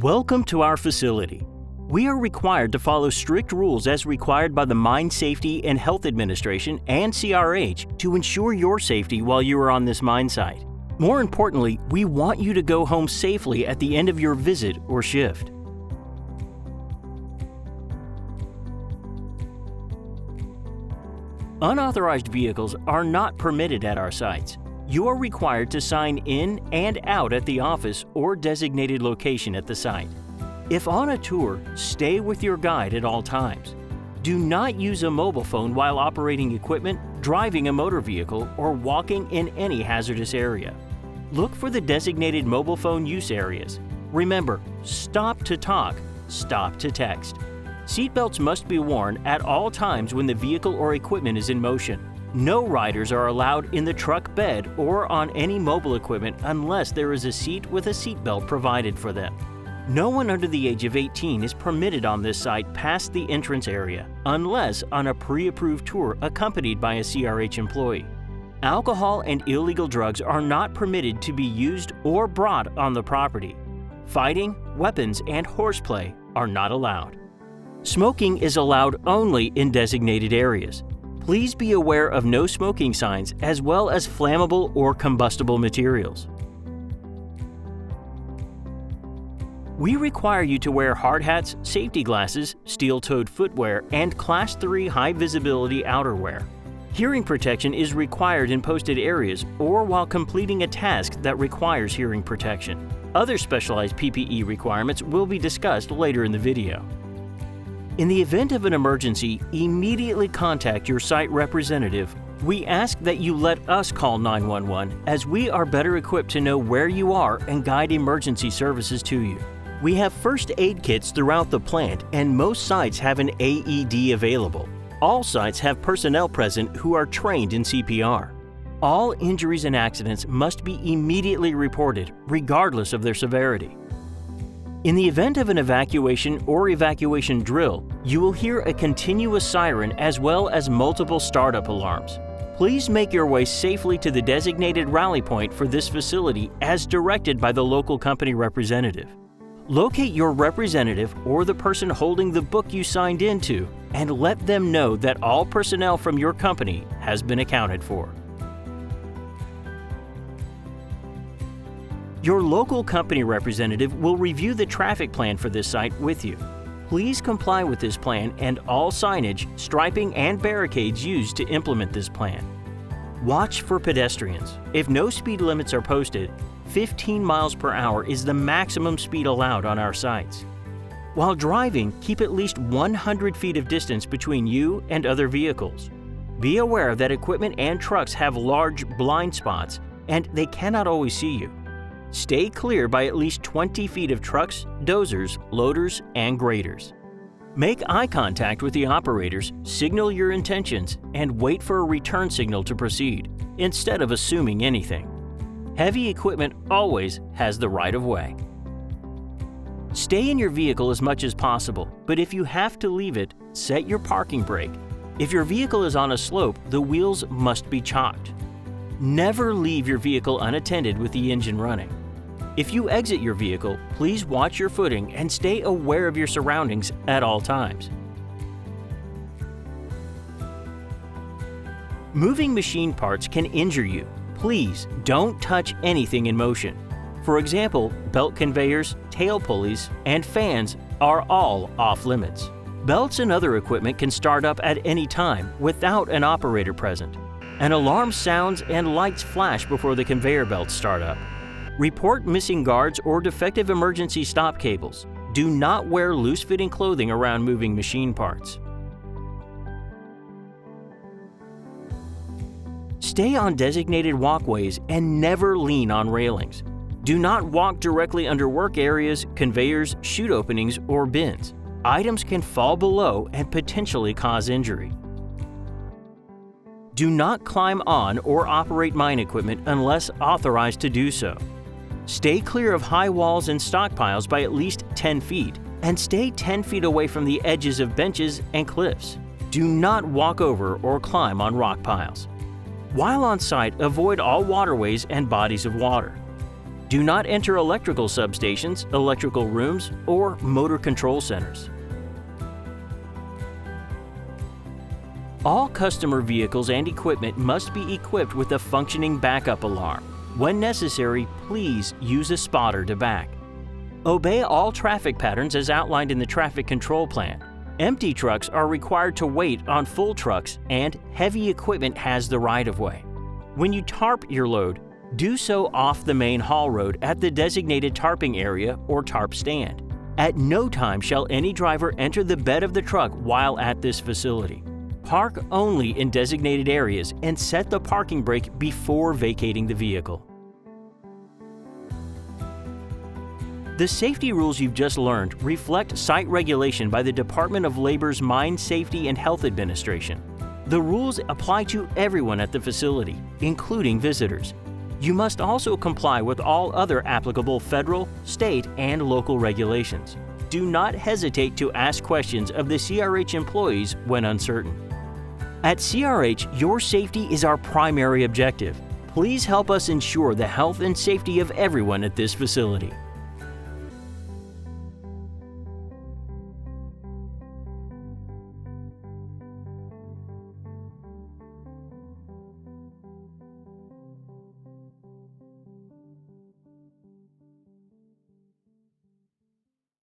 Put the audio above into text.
Welcome to our facility. We are required to follow strict rules as required by the Mine Safety and Health Administration and CRH to ensure your safety while you are on this mine site. More importantly, we want you to go home safely at the end of your visit or shift. Unauthorized vehicles are not permitted at our sites. You are required to sign in and out at the office or designated location at the site. If on a tour, stay with your guide at all times. Do not use a mobile phone while operating equipment, driving a motor vehicle, or walking in any hazardous area. Look for the designated mobile phone use areas. Remember, stop to talk, stop to text. Seatbelts must be worn at all times when the vehicle or equipment is in motion. No riders are allowed in the truck bed or on any mobile equipment unless there is a seat with a seatbelt provided for them. No one under the age of 18 is permitted on this site past the entrance area, unless on a pre-approved tour accompanied by a CRH employee. Alcohol and illegal drugs are not permitted to be used or brought on the property. Fighting, weapons, and horseplay are not allowed. Smoking is allowed only in designated areas. Please be aware of no smoking signs as well as flammable or combustible materials. We require you to wear hard hats, safety glasses, steel-toed footwear, and Class 3 high-visibility outerwear. Hearing protection is required in posted areas or while completing a task that requires hearing protection. Other specialized PPE requirements will be discussed later in the video. In the event of an emergency, immediately contact your site representative. We ask that you let us call 911 as we are better equipped to know where you are and guide emergency services to you. We have first aid kits throughout the plant and most sites have an AED available. All sites have personnel present who are trained in CPR. All injuries and accidents must be immediately reported, regardless of their severity. In the event of an evacuation or evacuation drill, you will hear a continuous siren as well as multiple startup alarms. Please make your way safely to the designated rally point for this facility as directed by the local company representative. Locate your representative or the person holding the book you signed into and let them know that all personnel from your company has been accounted for. Your local company representative will review the traffic plan for this site with you. Please comply with this plan and all signage, striping, and barricades used to implement this plan. Watch for pedestrians. If no speed limits are posted, 15 miles per hour is the maximum speed allowed on our sites. While driving, keep at least 100 feet of distance between you and other vehicles. Be aware that equipment and trucks have large blind spots and they cannot always see you. Stay clear by at least 20 feet of trucks, dozers, loaders, and graders. Make eye contact with the operators, signal your intentions, and wait for a return signal to proceed, instead of assuming anything. Heavy equipment always has the right of way. Stay in your vehicle as much as possible, but if you have to leave it, set your parking brake. If your vehicle is on a slope, the wheels must be chocked. Never leave your vehicle unattended with the engine running. If you exit your vehicle, please watch your footing and stay aware of your surroundings at all times. Moving machine parts can injure you. Please don't touch anything in motion. For example, belt conveyors, tail pulleys, and fans are all off limits. Belts and other equipment can start up at any time without an operator present. An alarm sounds and lights flash before the conveyor belts start up. Report missing guards or defective emergency stop cables. Do not wear loose-fitting clothing around moving machine parts. Stay on designated walkways and never lean on railings. Do not walk directly under work areas, conveyors, chute openings, or bins. Items can fall below and potentially cause injury. Do not climb on or operate mine equipment unless authorized to do so. Stay clear of high walls and stockpiles by at least 10 feet, and stay 10 feet away from the edges of benches and cliffs. Do not walk over or climb on rock piles. While on site, avoid all waterways and bodies of water. Do not enter electrical substations, electrical rooms, or motor control centers. All customer vehicles and equipment must be equipped with a functioning backup alarm. When necessary, please use a spotter to back. Obey all traffic patterns as outlined in the traffic control plan. Empty trucks are required to wait on full trucks, and heavy equipment has the right-of-way. When you tarp your load, do so off the main haul road at the designated tarping area or tarp stand. At no time shall any driver enter the bed of the truck while at this facility. Park only in designated areas and set the parking brake before vacating the vehicle. The safety rules you've just learned reflect site regulation by the Department of Labor's Mine Safety and Health Administration. The rules apply to everyone at the facility, including visitors. You must also comply with all other applicable federal, state, and local regulations. Do not hesitate to ask questions of the CRH employees when uncertain. At CRH, your safety is our primary objective. Please help us ensure the health and safety of everyone at this facility.